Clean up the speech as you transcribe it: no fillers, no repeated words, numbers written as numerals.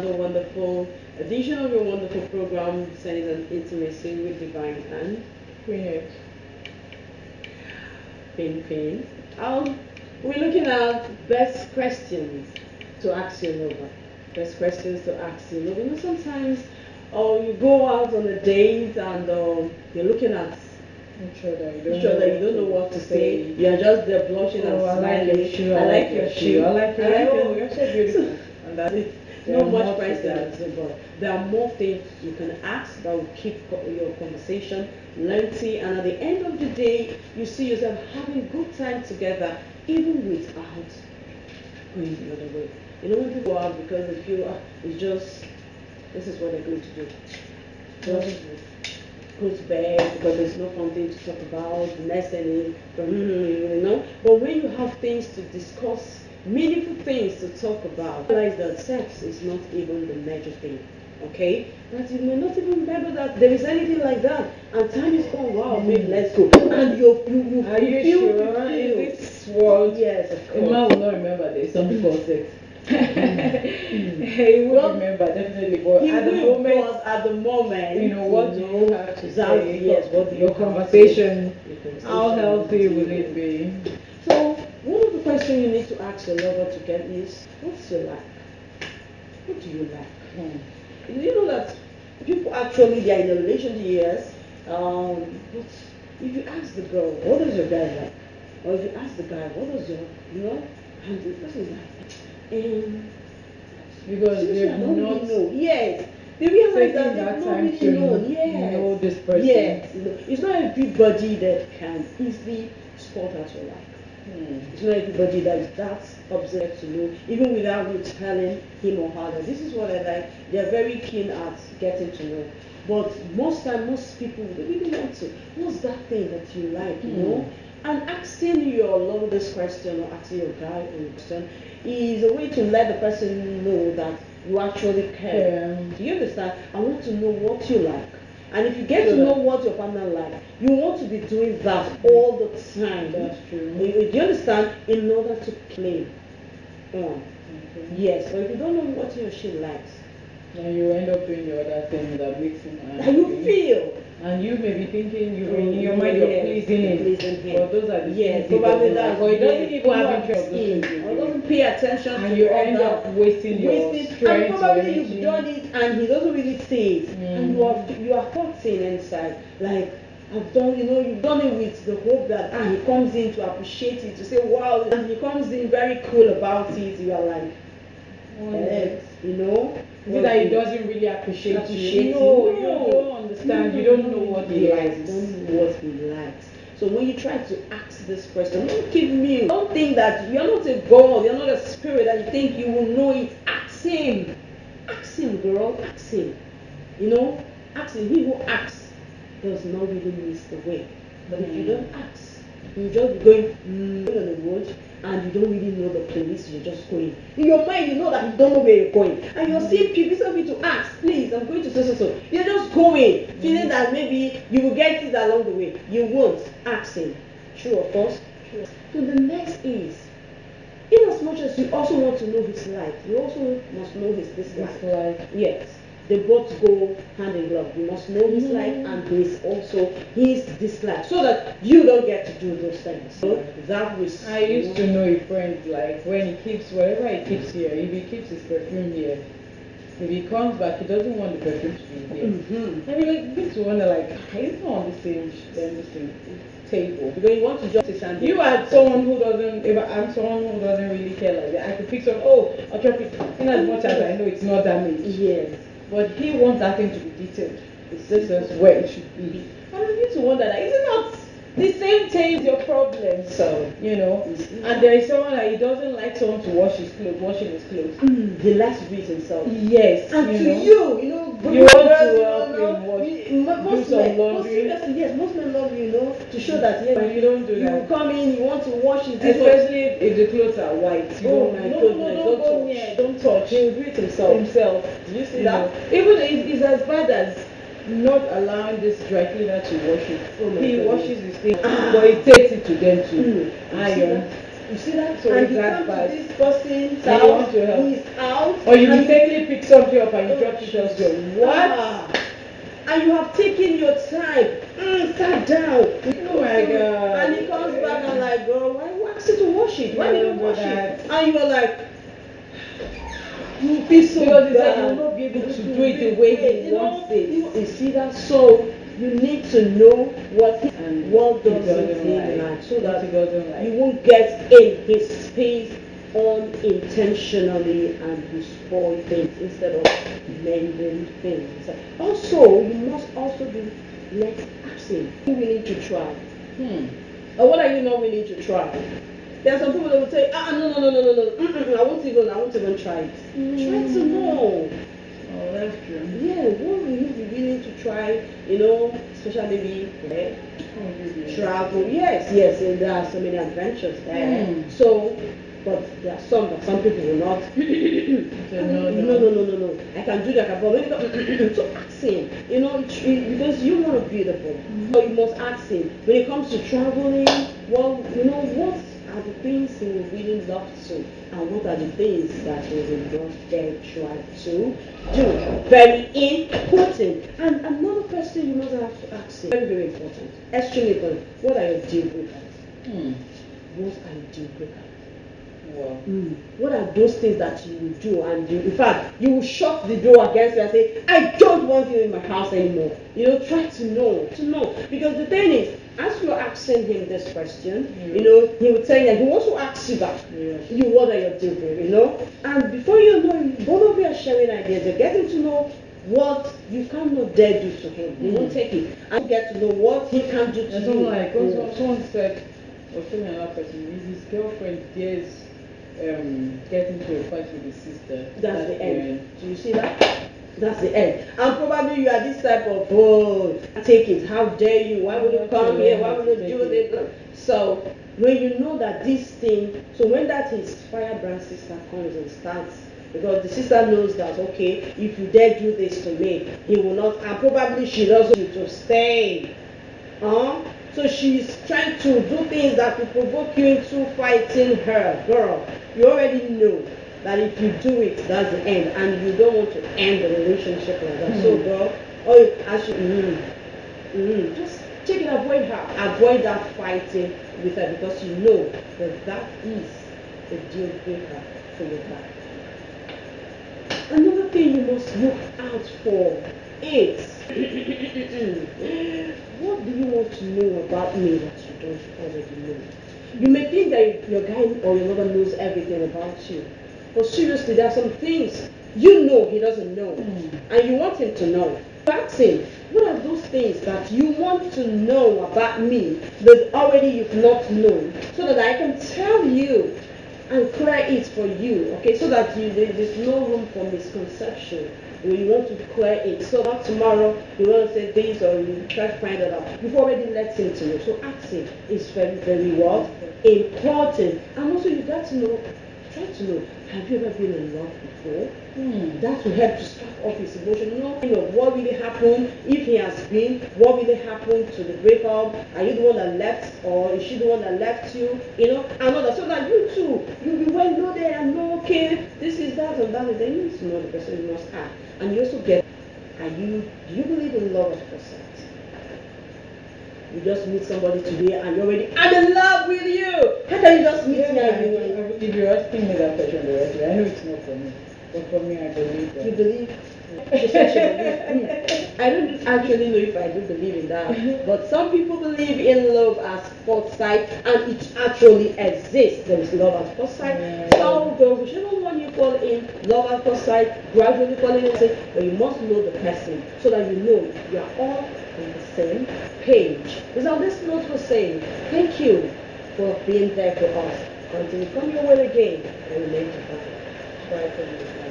another wonderful edition of your wonderful program, Sense and Intimacy with Divine and Queen. Pin. We're looking at best questions to ask your lover. Best questions to ask your lover. You know, sometimes you go out on a date and you're looking at each other, you don't know what to say. You're just there blushing and smiling. I like your shoe. I like your shoe. You're so beautiful. And that's it. Not much price there, but there are more things you can ask that will keep your conversation lengthy, and at the end of the day, you see yourself having good time together, even without going the other way. You know, when people go out because they feel it's just, this is what they're going to do. Just go to bed because there's no fun thing to talk about, the next thing is, you know. But when you have things to discuss, meaningful things to talk about, realize that sex is not even the major thing. Okay? That you may not even remember that there is anything like that. And time is gone, wow, maybe let's go. And you are you feel sure in this world? Yes, of course. A man will not remember there's something called sex. He would remember definitely, but at the moment, you know, what do you have to say? Yes, what do your conversation, how healthy will it be? So one of the questions you need to ask your lover to get is, what's your like? What do you like? You know that people actually, they are in a relationship, yes. But if you ask the girl, what does your guy like? Or if you ask the guy, what does your, you know, and the person is like, because they I don't not really know. Yes. They realize that they that have not time really to known. Yes. know this person. Yes. You know, it's not everybody that can easily spot out your like. It's not everybody that is that observed to know, even without you telling him or her that this is what I like. They are very keen at getting to know. But most people, they really want to. What's that thing that you like, you know? And asking your lover this question, or asking your guy a question, is a way to let the person know that you actually care. Do you understand? I want to know what you like. And if you get to know what your partner likes, you want to be doing that all the time. That's true. Do you understand? In order to play on. Yes, but if you don't know what he or she likes, and you end up doing the other thing that makes him angry. How you feel. And you may be thinking in your mind you're pleasing him. But those are the things probably that. But he doesn't even have interest in those things. Or doesn't pay attention to and you end up wasting your strength. And probably you've done it and he doesn't really see it. And you are hurting inside. Like, I've done, you've done it with the hope that he comes in to appreciate it, to say wow, and he comes in very cool about it. You are like, you know. Is it that he doesn't really appreciate you? No, you don't understand. You don't know what he likes. You don't know what he likes. So when you try to ask this question, don't keep mute. Don't think that you're not a god, you're not a spirit, that you think you will know it. Ask him. Ask him, girl. Ask him. Ask him. He who asks does not really miss the way. But if you don't ask, you just be going on the road and you don't really know the place you're just going. In your mind, you know that you don't know where you're going. And you're seeing people to ask, please, I'm going to so. You're just going, feeling that maybe you will get it along the way. You won't. Ask him. True, of course. True. So the next is, in as much as you also want to know his like, you also must know his dislike. Yes. They both go hand in glove. You must know his like and his dislike, so that you don't get to do those things. So that was. I used to know a friend, like when he keeps whatever he keeps here. If he keeps his perfume here, if he comes back, he doesn't want the perfume to be here. I mean, like, begin to wonder, like, he's not on the same table. Because you want to just stand. You are someone who doesn't. If I'm someone who doesn't really care like that, I could pick some. I'll try to pick. In as much as I know it's not damaged. Yes. But he wants that thing to be detailed. This is where it should be. And I need to wonder that, is it not the same taste your problem? So, and there is someone that he doesn't like someone to washing his clothes. He likes to do it himself. Yes. And you want to help him wash, do some laundry. Yes, most men love you, to show that but you don't do that. You come in, you want to wash it. Especially if the clothes are white. Don't go near, don't touch. He will do it himself. Do you see that? Even if it's as bad as not allowing this dry cleaner to wash it. He washes his thing, but he takes it to them to iron. You see that? So and you that come bad. to this person's And you want house, to help. he's out. Or you and mistakenly pick something up and you Oh, drop it Jesus. elsewhere. What? Ah. And you have taken your time, sat down. Oh my God. And he comes back and like, girl, why you ask you to wash it? Why No, did you but wash that- it? And you were like, you feel so Because it's like bad. you will not be able to do it the way he You know, wants it. you see that? So you need to know what And what he doesn't doesn't he like, like, so what that he doesn't like. you won't get in his space unintentionally and you spoil things instead of mending things. Also, you must also be less asking. Are you willing to try? Or what are you not willing to try? There are some people that will say, no, I won't even try it. Try to know. Oh, that's true. Yeah, what will you be willing to try? You know, especially maybe travel. Yes, and there are so many adventures there. So, but there are some that some people will not. No. I can do that. But when you go, so ask him. You know, because you want to be beautiful. So you must ask him. When it comes to traveling, well, you know, what are the things he would really love to, and what are the things that he will not dare try to do? Very important. And another question you must have to ask him. Very, very important. Extremely important. What are your deal breakers? What are your deal breakers? Wow. What are those things that you will do, and in fact you will shut the door against you and say, I don't want you in my house anymore. You know, try to know. Because the thing is, as you're asking him this question, you know, he will tell you, and he wants to ask you back. You, what are your deal breakers, you know? And before you know, both of you are sharing ideas, you're getting to know what you cannot dare do to him. He won't take it. And you get to know what he can do to you. Like someone said, or telling another person, if his girlfriend dares get into a fight with his sister, That's the end. Do you see that? That's the end. And probably you are this type of, oh, take it. How dare you? Why would you come here? Why would you do this? So when you know that this thing, so when that his firebrand sister comes and starts, because the sister knows that, okay, if you dare do this to me, he will not, and probably she doesn't want you to stay. So she's trying to do things that will provoke you into fighting her. Girl, you already know that if you do it, that's the end, and you don't want to end the relationship like that. So, girl, just take it, avoid her, avoid that fighting with her, because you know that that is a deal breaker for your life. Another thing you must look out for is what do you want to know about me that you don't already know? You may think that your guy or your lover knows everything about you, but seriously, there are some things you know he doesn't know, and you want him to know. Ask him, what are those things that you want to know about me that already you've not known, so that I can tell you and clear it for you, okay, so that there's no room for misconception. When you want to clear it, so not tomorrow you want to say this or you try to find it out. You've already let him to know. So asking is very, very what? Important. And also you got to know, try to know, have you ever been in love before? That will help to spark off his emotion. Know what really happened, if he has been, what really happened to the breakup. Are you the one that left, or is she the one that left you? You know, and all that. So that you too, you'll be well loaded and know, okay, this is that and that. And then you need to know the person you must act. And you also get, do you believe in love at first sight? You just meet somebody today and you're already, I'm in love with you. How can you just meet me and if you're asking me that question directly, I know it's not for me. But for me, I believe that. You believe? She said she believes. I don't actually know if I do believe in that. But some people believe in love at first sight, and it actually exists. There is love at first sight. So, whichever one you fall in, love at first sight, gradually falling in, but you must know the person so that you know you are all on the same page. Because on this note, we're saying thank you for being there for us. Until we come your way again, and remain to find. Bye for you.